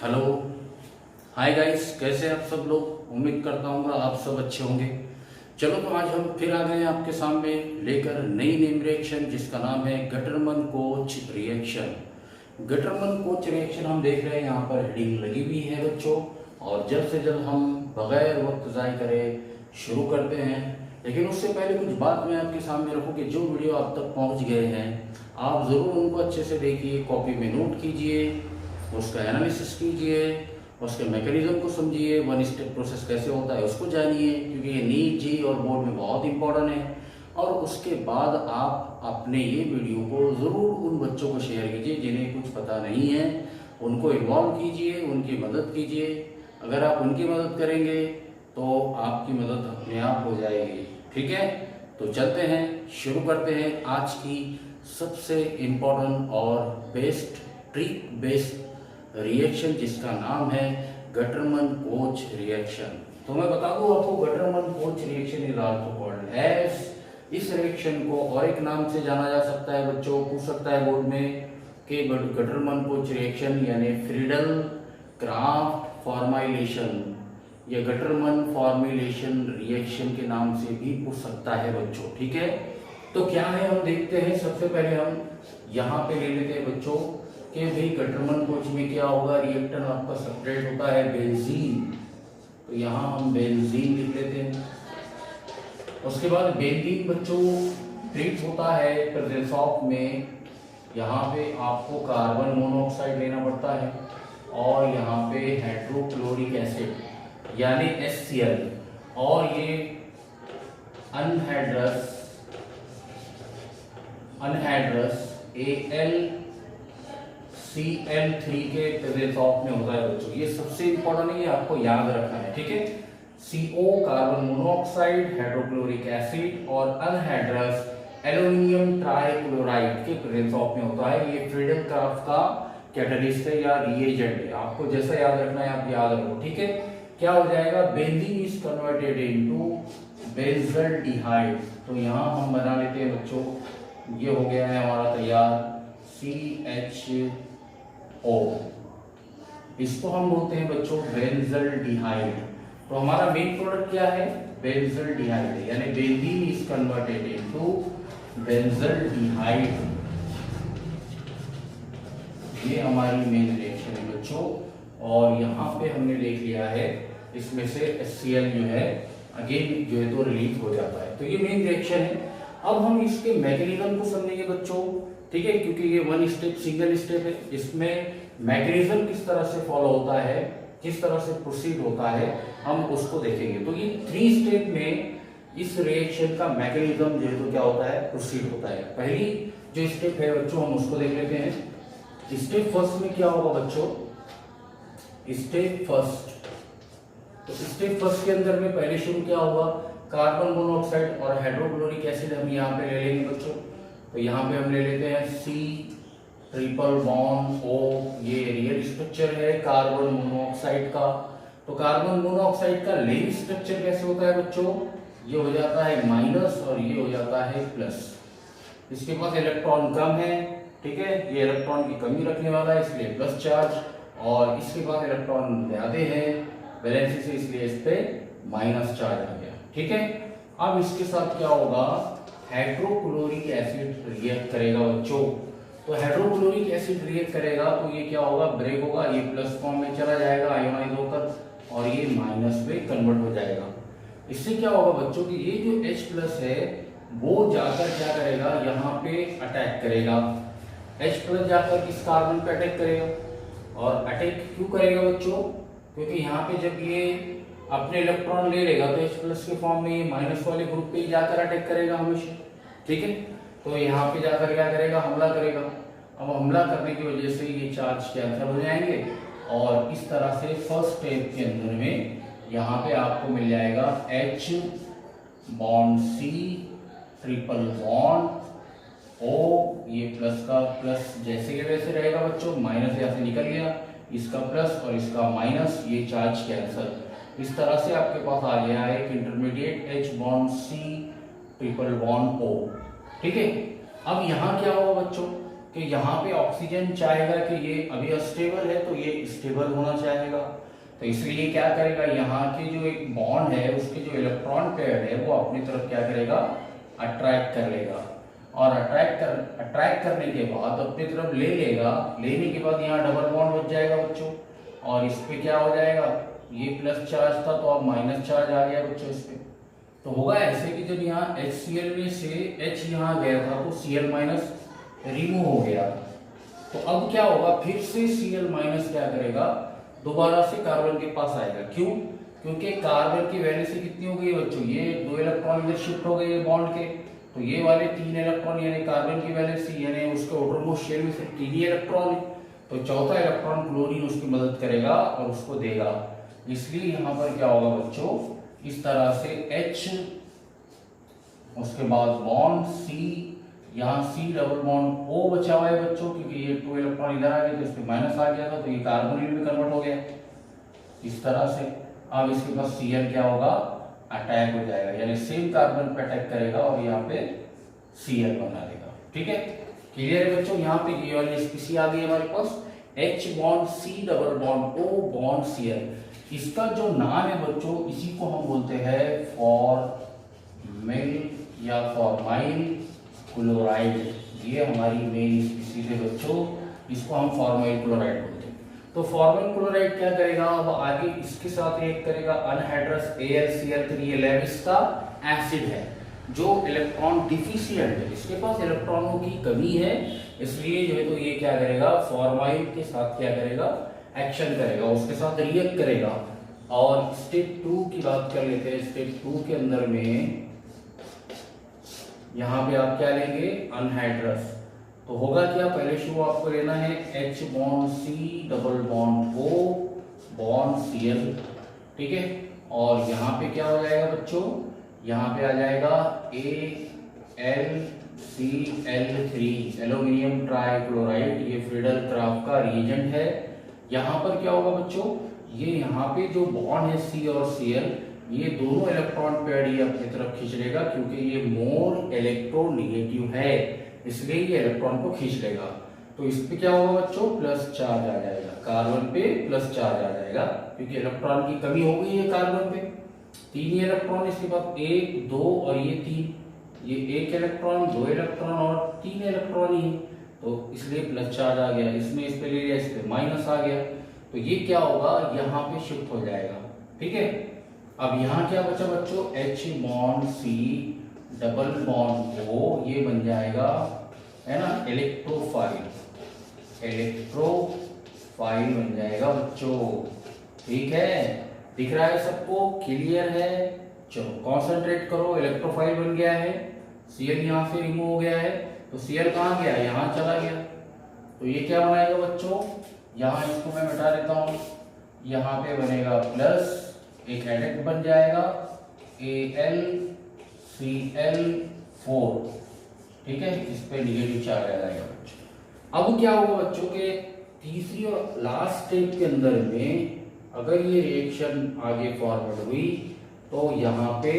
Hello. Hi guys, कैसे हैं आप सब लोग। उम्मीद करता हूँ आप सब अच्छे होंगे। चलो तो आज हम फिर आ गए हैं आपके सामने लेकर नई नेम रिएक्शन जिसका नाम है गटरमन कोच रिएक्शन। गटरमन कोच रिएक्शन हम देख रहे हैं, यहाँ पर हेडिंग लगी हुई है बच्चों। और जल्द से जल्द हम बगैर वक्त ज़ाय करे शुरू करते हैं। लेकिन उससे पहले कुछ बात मैं आपके सामने रखूँ कि जो वीडियो आप तक पहुँच गए हैं आप ज़रूर उनको अच्छे से देखिए, कॉपी में नोट कीजिए, उसका एनालिसिस कीजिए, उसके मैकेनिज्म को समझिए, वन स्टेप प्रोसेस कैसे होता है उसको जानिए, क्योंकि ये नीट जी और बोर्ड में बहुत इंपॉर्टेंट है। और उसके बाद आप अपने ये वीडियो को ज़रूर उन बच्चों को शेयर कीजिए जिन्हें कुछ पता नहीं है, उनको इन्वॉल्व कीजिए, उनकी मदद कीजिए। अगर आप उनकी मदद करेंगे तो आपकी मदद अपने आप हो जाएगी। ठीक है, तो चलते हैं, शुरू करते हैं आज की सबसे इम्पोर्टेंट और बेस्ट ट्रिक बेस्ड रिएक्शन जिसका नाम है गटरमन कोच रिएक्शन। तो मैं बता दूं आपको, Gattermann Koch reaction is also called as. इस रिएक्शन को और एक नाम से जाना जा सकता है बच्चों, पूछ सकता है बोर्ड में कि गटरमन कोच रिएक्शन यानी फ्रीडल क्राफ्ट फॉर्माइलेशन या गटरमन फॉर्मुलेशन रिएक्शन के नाम से भी पूछ सकता है बच्चों। ठीक है, तो क्या है हम देखते हैं। सबसे पहले हम यहाँ पे ले लेते हैं बच्चों कि भाई गटरमन कोच में क्या होगा। रिएक्टेंट आपका सेपरेट होता है बेंजीन, तो यहाँ हम बेंजीन लिख लेते हैं। उसके बाद बेंजीन बच्चों ट्रीट होता है प्रेजेंस ऑफ में, यहाँ पे आपको कार्बन मोनोऑक्साइड लेना पड़ता है और यहाँ पे हाइड्रोक्लोरिक एसिड यानी HCl, और ये अनहाइड्रस AlCl3 के प्रेजेंस ऑफ में होता है बच्चों। ये सबसे इंपॉर्टेंट है, ये आपको याद रखना है। ठीक है, CO carbon monoxide, hydrochloric acid और अनहाइड्रस एल्युमिनियम ट्राइक्लोराइड के प्रेजेंस ऑफ में होता है। ये फ्रीडल क्राफ्ट का कैटलिस्ट है या रिएजेंट है। आपको जैसा याद रखना है आप याद रखो। ठीक है, क्या हो जाएगा, benzene is converted into benzaldehyde. तो यहाँ हम बना लेते हैं बच्चों, ये हो गया है हमारा तैयार CHO। इसको हम बोलते हैं बच्चों बेंजल्डिहाइड। तो हमारा मेन प्रोडक्ट क्या है, बेंजल्डिहाइड, यानी benzene is converted into benzaldehyde. ये हमारी मेन रिएक्शन है बच्चों। और यहाँ पे हमने देख लिया है इसमें से HCl जो है अगेन जो है तो रिलीज हो जाता है। तो ये मेन रिएक्शन है। अब हम इसके मैकेनिज्म को समझेंगे बच्चों। ठीक है, क्योंकि ये वन स्टेप सिंगल स्टेप है, इसमें मैकेनिज्म किस तरह से फॉलो होता है, किस तरह से प्रोसीड होता है, हम उसको देखेंगे। तो ये 3 स्टेप में इस रिएक्शन का मैकेनिज्म जो है तो क्या होता है, प्रोसीड होता है। पहली जो स्टेप है बच्चों हम उसको देख लेते हैं। स्टेप फर्स्ट में क्या होगा बच्चों, स्टेप फर्स्ट। तो स्टेप फर्स्ट के अंदर में पहले शुरू क्या होगा, कार्बन मोनोऑक्साइड और हाइड्रोक्लोरिक एसिड हम यहाँ पे ले लेंगे बच्चों। तो यहाँ पे हम ले लेते हैं C≡O। ये रियल स्ट्रक्चर है कार्बन मोनोऑक्साइड का। तो कार्बन मोनोऑक्साइड का लेयर स्ट्रक्चर कैसे होता है बच्चों, ये हो जाता है माइनस और ये हो जाता है प्लस। इसके पास इलेक्ट्रॉन कम है, ठीक है, ये इलेक्ट्रॉन की कमी रखने वाला है इसलिए प्लस चार्ज, और इसके पास इलेक्ट्रॉन ज्यादा है वैलेंसी से इसलिए इस पे माइनस चार्ज आ गया। ठीक है, अब इसके साथ क्या होगा, हाइड्रोक्लोरिक एसिड रिएक्ट करेगा बच्चों। तो हाइड्रोक्लोरिक एसिड रिएक्ट करेगा तो ये क्या होगा, ब्रेक होगा, ये प्लस फॉर्म में चला जाएगा आयोनाइज होकर और ये माइनस में कन्वर्ट हो जाएगा। इससे क्या होगा बच्चों कि ये जो H+ है वो जाकर क्या करेगा, यहाँ पे अटैक करेगा। H+ जाकर इस कार्बन पे अटैक करेगा, और अटैक क्यों करेगा बच्चों, क्योंकि यहाँ पे जब ये अपने इलेक्ट्रॉन ले लेगा तो H+ के फॉर्म में ये माइनस वाले ग्रुप पे ही जाकर अटैक करेगा हमेशा। ठीक है, तो यहाँ पे जाकर क्या करेगा, हमला करेगा। अब हमला करने की वजह से ये चार्ज कैंसिल हो जाएंगे और इस तरह से फर्स्ट स्टेप के अंदर में यहाँ पे आपको मिल जाएगा H bond C triple bond O, ये प्लस का प्लस जैसे के वैसे रहेगा बच्चों, माइनस यहाँ से निकल गया, इसका प्लस और इसका माइनस, ये चार्ज कैंसिल। इस तरह से आपके पास आ गया है एक intermediate H bond C triple bond O। ठीक है, अब यहाँ क्या होगा बच्चों कि यहाँ पे ऑक्सीजन चाहेगा कि ये अभी अस्टेबल है तो ये स्टेबल होना चाहेगा, तो इसलिए क्या करेगा, यहाँ के जो एक बॉन्ड है उसके जो इलेक्ट्रॉन पेयर है वो अपनी तरफ क्या करेगा, अट्रैक्ट कर लेगा, और अट्रैक्ट करने के बाद अपनी तरफ ले लेगा। लेने के बाद यहाँ डबल बॉन्ड बच जाएगा बच्चों, और इस पे क्या हो जाएगा, ये प्लस चार्ज था तो अब माइनस चार्ज आ गया बच्चों इस पे। तो होगा ऐसे कि जब यहाँ HCl में से H यहाँ गया था तो Cl माइनस रिमूव हो गया, तो अब क्या होगा, फिर से Cl माइनस क्या करेगा, दोबारा से कार्बन के पास आएगा। क्यों? क्योंकि कार्बन की वैलेंसी कितनी हो गई बच्चों, ये 2 इलेक्ट्रॉन इधर शिफ्ट हो गए बॉन्ड के, तो ये वाले 3 इलेक्ट्रॉन यानी कार्बन की वैलेंसी यानी उसके आउटरमोस्ट शेल में से 3 ही इलेक्ट्रॉन है, तो चौथा इलेक्ट्रॉन क्लोरीन उसकी मदद करेगा और उसको देगा। इसलिए यहाँ पर क्या होगा बच्चों, इस तरह से H, उसके बाद बॉन्ड C, यहाँ C डबल बॉन्ड O बचा हुआ है बच्चों, क्योंकि ये 2 इलेक्ट्रॉन इधर आ गए तो इस पे माइनस आ गया था, तो ये कार्बोनिल में कन्वर्ट हो गया इस तरह से। अब इसके पास Cl क्या होगा, अटैक हो जाएगा, यानी सेम कार्बन पे अटैक करेगा और यहाँ पे Cl बना देगा। ठीक है, क्लियर है बच्चों। यहाँ पे ये वाली स्पीसी आ गई हमारे पास, H bond C double bond O bond Cl। इसका जो नाम है बच्चों, इसी को हम बोलते हैं फॉर्मिल या फॉर्माइल क्लोराइड। ये हमारी मेन स्पीसीज है बच्चों, इसको हम फॉर्माइल क्लोराइड बोलते हैं। तो फॉर्माइल क्लोराइड क्या करेगा, अब आगे इसके साथ एक करेगा अनहाइड्रस AlCl3, ये लेविस का एसिड है जो इलेक्ट्रॉन डिफिशिएंट है, इसके पास इलेक्ट्रॉनों की कमी है, इसलिए जो है तो ये क्या करेगा, फॉर्माइल के साथ क्या करेगा, एक्शन करेगा, उसके साथ रिएक्ट करेगा। और स्टेप 2 की बात कर लेते हैं। स्टेप 2 के अंदर में यहाँ पे आप क्या लेंगे, अनहाइड्रस, तो होगा क्या, पहले शुरू आपको लेना है H bond C double bond O bond Cl। ठीक है, और यहाँ पे क्या हो जाएगा बच्चों, यहाँ पे आ जाएगा AlCl3 एल्यूमिनियम ट्राइक्लोराइड, ये फ्रीडल क्राफ्ट का रिएजेंट है। यहाँ पर क्या होगा बच्चों, ये यहाँ पे जो बॉन्ड है C और Cl, ये दोनों इलेक्ट्रॉन पेयर ये अपनी तरफ खींच लेगा, क्योंकि ये मोर इलेक्ट्रोनेगेटिव है, इसलिए ये इलेक्ट्रॉन को खींच लेगा। तो इस पे क्या होगा बच्चों, प्लस चार्ज आ जाएगा, कार्बन पे प्लस चार्ज आ जाएगा, क्योंकि इलेक्ट्रॉन की कमी हो गई है कार्बन पे। 3 ही इलेक्ट्रॉन इसके पास, 1 2 और ये 3, ये 1 इलेक्ट्रॉन 2 इलेक्ट्रॉन और 3 इलेक्ट्रॉन ही है, तो इसलिए प्लस चार्ज आ गया। इसमें इस पे ले लिया, इस पे माइनस आ गया, तो ये क्या होगा, यहाँ पे शिफ्ट हो जाएगा। ठीक है, अब यहाँ क्या बचा बच्चों, H bond C double bond O, ये बन जाएगा है ना इलेक्ट्रोफाइल, इलेक्ट्रोफाइल बन जाएगा बच्चों। ठीक है, दिख रहा है सबको, क्लियर है। चलो कॉन्सेंट्रेट करो, इलेक्ट्रोफाइल बन गया है, Cl यहाँ से रिमूव हो गया है, तो Cl कहाँ गया, यहाँ चला गया, तो ये क्या बनाएगा बच्चों, यहाँ इसको मैं मिटा देता हूँ, यहाँ पे बनेगा प्लस, एक एडिक्ट बन जाएगा AlCl4। ठीक है, इस पे नेगेटिव चार्ज आ जाएगा बच्चों। अब क्या होगा बच्चों के तीसरी और लास्ट स्टेप के अंदर में, अगर ये रिएक्शन आगे फॉरवर्ड हुई तो यहाँ पे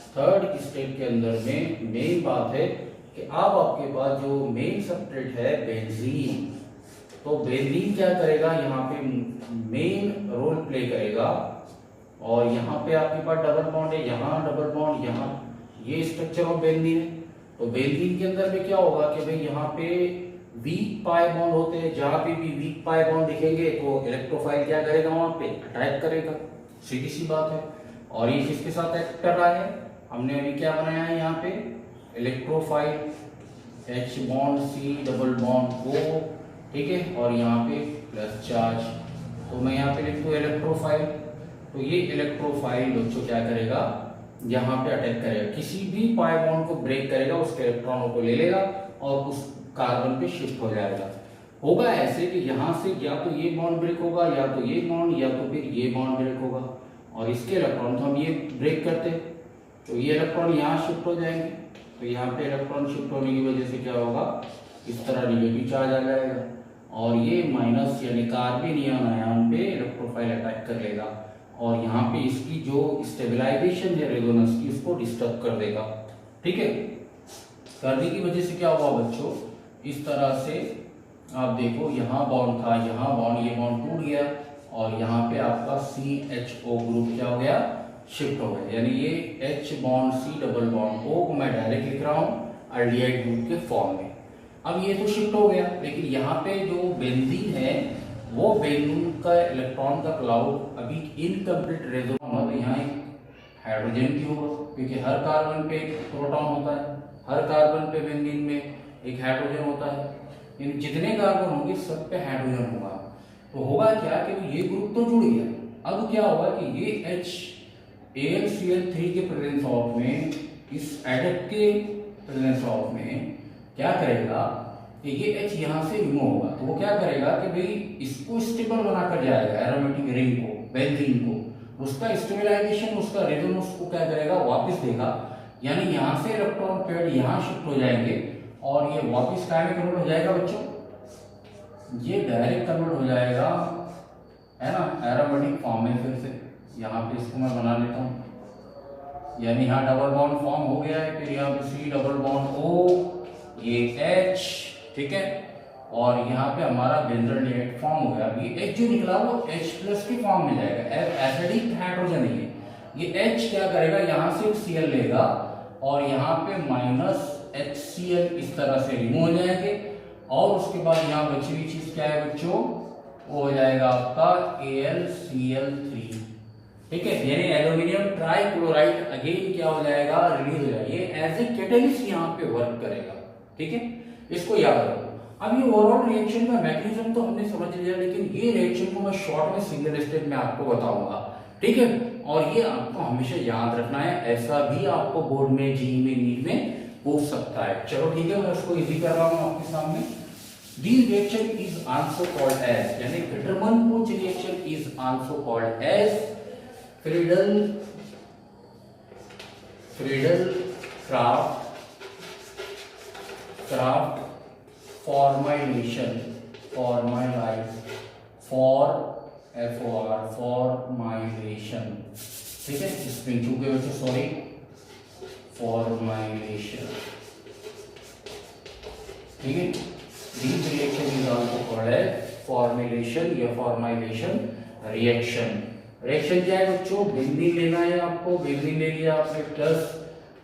थर्ड स्टेप के अंदर में मेन बात है कि अब आपके पास जो मेन सबस्ट्रेट है बेंजीन, तो बेंजीन क्या करेगा, यहाँ पे मेन रोल प्ले करेगा, और यहाँ पे आपके पास डबल बॉन्ड है, यहाँ डबल बॉन्ड, यहाँ ये स्ट्रक्चर ऑफ बेंजीन है। तो बेंजीन के अंदर में क्या होगा कि भाई यहाँ पे वीक पाई बॉन्ड होते हैं, जहां पे भी वीक पाई बॉन्ड दिखेंगे तो इलेक्ट्रोफाइल क्या करेगा, वहां पे अटैक करेगा, सीधी सी बात है। और ये किसके साथ अटैक कर रहा है, हमने अभी क्या बनाया है यहाँ पे electrophile, H bond C double bond O। ठीक है, और यहाँ पे प्लस चार्ज, तो मैं यहाँ पे लिख दूं इलेक्ट्रोफाइल, तो ये इलेक्ट्रोफाइल बच्चों क्या करेगा, यहाँ पे अटैक करेगा, किसी भी पाई बॉन्ड को ब्रेक करेगा, उसके इलेक्ट्रॉनों को ले लेगा और उस कार्बन पे शिफ्ट हो जाएगा। होगा ऐसे कि यहाँ से या तो ये बॉन्ड ब्रेक होगा, या तो ये बॉन्ड, या तो फिर ये बॉन्ड ब्रेक होगा, और इसके इलेक्ट्रॉन तो हम ये ब्रेक करते हैं, तो ये इलेक्ट्रॉन यहाँ शिफ्ट हो जाएंगे, तो यहाँ पे इलेक्ट्रॉन शिफ्ट होने की वजह से क्या होगा, इस तरह नेगेटिव चार्ज आ जाएगा, और ये माइनस यानी कार्बनियन आयन पे इलेक्ट्रोफाइल अटैक कर लेगा, और यहाँ पे इसकी जो स्टेबलाइजेशन है रेजोनेंस की, उसको डिस्टर्ब कर देगा। ठीक है, करने की वजह से क्या होगा बच्चों, इस तरह से आप देखो, यहाँ बॉन्ड था, यहाँ बॉन्ड, ये बॉन्ड टूट गया और यहाँ पे आपका CHO ग्रुप क्या हो गया, शिफ्ट हो गया। यानी ये H bond C double bond O को मैं डायरेक्ट लिख रहा हूँ एल्डिहाइड ग्रुप के फॉर्म में। अब ये तो शिफ्ट हो गया, लेकिन यहाँ पे जो बेंजीन है वो बेंजीन का इलेक्ट्रॉन का क्लाउड अभी इनकम्प्लीट रेजोनेंस होगा। यहाँ एक हाइड्रोजन भी होगा, क्योंकि हर कार्बन पे एक प्रोटॉन होता है, हर कार्बन पे बेंजीन में एक हाइड्रोजन होता है। इन जितने कार्बन होंगे सब पे हाइड्रोजन होगा। तो होगा क्या कि ये ग्रुप तो जुड़ गया। अब क्या होगा कि ये H AlCl3 के प्रेजेंस ऑफ में, इस एडप के प्रेजेंस ऑफ में क्या करेगा कि ये H यहाँ से रिमूव होगा। तो वो क्या करेगा कि भाई इसको स्टेबल बनाकर जाएगा एरोमेटिक रिंग को, बेंजीन को, उसका स्टेबलाइजेशन, उसका रेजोनेंस को क्या करेगा, वापस देगा। यानी यहाँ से इलेक्ट्रॉन पेड यहाँ शिफ्ट हो जाएंगे और ये वापस क्या में कन्वर्ट हो जाएगा बच्चों, ये डायरेक्ट कन्वर्ट हो जाएगा, है ना, एरोमेटिक फॉर्म में। फिर से यहाँ पे इसको मैं बना लेता हूँ, यानी यहाँ डबल बॉन्ड फॉर्म हो गया है, फिर यहाँ पे C डबल बॉन्ड O, ये H, ठीक है, और यहाँ पे हमारा बेंजोइलेट फॉर्म हो गया। अब ये H जो निकला वो H प्लस के फॉर्म में जाएगा, एसिडिक हाइड्रोजन है ये H क्या करेगा, यहाँ से Cl लेगा और यहाँ पे माइनस HCl इस तरह से रिमूव हो जाएंगे और उसके बाद यहाँ बची हुई चीज क्या है बच्चों, वो हो जाएगा आपका AlCl3, ठीक है। यानी एल्यूमिनियम ट्राइक्लोराइड अगेन क्या हो जाएगा, रिलीज हो जाएगा। ये एज ए कैटलिस्ट यहाँ पे वर्क करेगा, ठीक है, इसको याद रखो। अब ये ओवरऑल रिएक्शन का मैकेनिज्म तो हमने समझ लिया, लेकिन ये रिएक्शन को मैं शॉर्ट में सिंगल स्टेप में आपको बताऊंगा, ठीक है। और ये आपको हमेशा याद रखना है, ऐसा भी आपको बोर्ड में, जेईई में, नीट में पूछ सकता है। चलो ठीक है, मैं उसको इजी कर रहा हूँ आपके सामने। This reaction is also called as, यानी Gutterman-Koch reaction is also called as Friedel-Crafts formylation, formylation, ठीक है, स्पेलिंग चूक गए बच्चों, सॉरी, formylation, ठीक है। This reaction is also called as formylation या formylation reaction। रिएक्शन क्या है बच्चों, बेंजीन लेना है आपको, बेंजीन ले लिया आपने, प्लस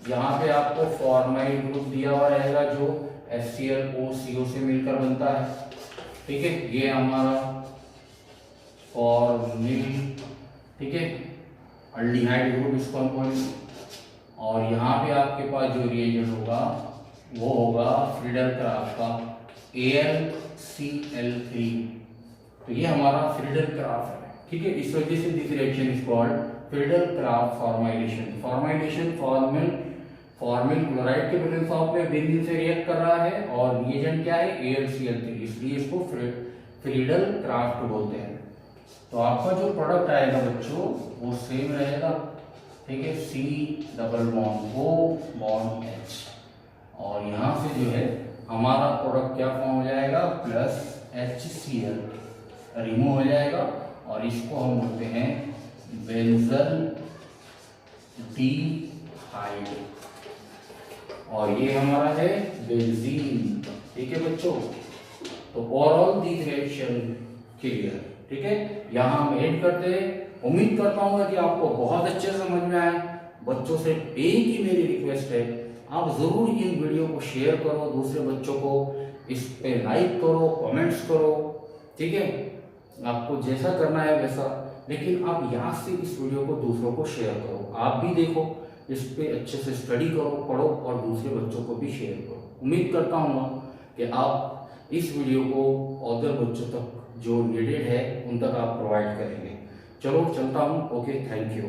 यहाँ पे आपको फॉर्माइल ग्रुप दिया हुआ रहेगा जो HClO से मिलकर बनता है, ठीक है। ये हमारा फॉर्मिल, ठीक है, अल्डिहाइड ग्रुप इसको हम बोलेंगे। और यहाँ पे आपके पास जो रिएजेंट होगा वो होगा फ्रीडल-क्राफ्ट का AlCl3। तो ये हमारा फ्रीडल-क्राफ्ट है, ठीक है। इस वजह से this reaction is called Friedel-Crafts formylation. Formal chloride के प्रेजेंस ऑफ में बेंजीन से रिएक्ट कर रहा है और रिएजेंट क्या है, AlCl3, इसलिए इसको फ्रीडल-क्राफ्ट बोलते हैं। तो आपका जो प्रोडक्ट आएगा बच्चों वो सेम रहेगा, ठीक है, C double bond O bond H, और यहाँ से जो है हमारा प्रोडक्ट क्या फॉर्म हो जाएगा, प्लस HCl रिमूव हो जाएगा और इसको हम बोलते हैं बेंजल डिहाइड, और ये हमारा है बेंजीन, ठीक है बच्चों। तो ओवरऑल दिस रिएक्शन क्लियर, ठीक है। यहाँ हम एड करते हैं। उम्मीद करता हूँ कि आपको बहुत अच्छे से समझ में आया। बच्चों से एक ही मेरी रिक्वेस्ट है, आप जरूर इन वीडियो को शेयर करो दूसरे बच्चों को, इस पे लाइक करो, कमेंट्स करो, ठीक है, आपको जैसा करना है वैसा, लेकिन आप यहाँ से इस वीडियो को दूसरों को शेयर करो। आप भी देखो, इस पे अच्छे से स्टडी करो, पढ़ो और दूसरे बच्चों को भी शेयर करो। उम्मीद करता हूँ कि आप इस वीडियो को अदर बच्चों तक जो नीडेड है उन तक आप प्रोवाइड करेंगे। चलो चलता हूँ, ओके, थैंक यू।